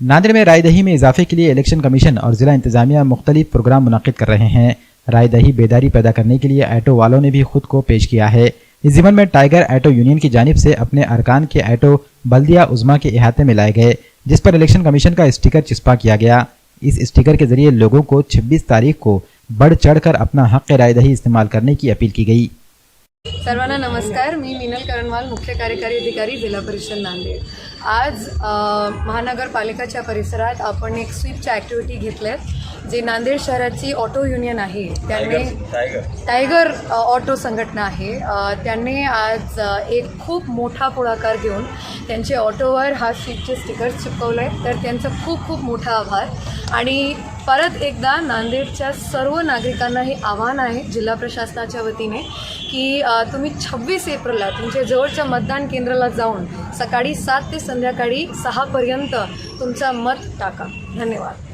नांदेड़ में रायदही में इजाफे के लिए इलेक्शन कमीशन और जिला इंतजामिया मुख्तलिफ प्रोग्राम मुनक्किद कर रहे हैं। रायदही बेदारी पैदा करने के लिए ऑटो वालों ने भी खुद को पेश किया है। इस ज़िमन में टाइगर ऑटो यूनियन की जानिब से अपने अरकान के ऑटो बल्दिया उज़्मा के अहाते में लाए गए, जिस पर इलेक्शन कमीशन का स्टिकर चिपका किया गया। इस स्टिकर के जरिए लोगों को 26 तारीख को बढ़ चढ़कर अपना हक़ रायदही इस्तेमाल करने की अपील की गई। सर्वांना नमस्कार। मी मीनल करणवाल, मुख्य कार्यकारी अधिकारी जिल्हा परिषद नांदेड। आज महानगरपालिकाच्या परिसरात आपण एक स्वीपच्या ॲक्टिव्हिटी घेतल्यात, जे नांदेड शहराची ऑटो युनियन आहे त्यांनी टायगर ऑटो संघटना आहे त्यांनी आज एक खूप मोठा पुढाकार घेऊन त्यांचे ऑटोवर हा स्वीपचे स्टिकर चिपकवले आहे। तर त्यांचा खूप खूप मोठा आभार। आणि परत एकदा नांदेडच्या सर्व नागरिकांना हे आव्हान आहे जिल्हा प्रशासनाच्या वतीने की तुम्ही 26 एप्रिलला तुमच्या जवळच्या मतदान केंद्राला जाऊन सकाळी 7 ते संध्याकाळी 6 पर्यंत तुमचा मत टाका। धन्यवाद।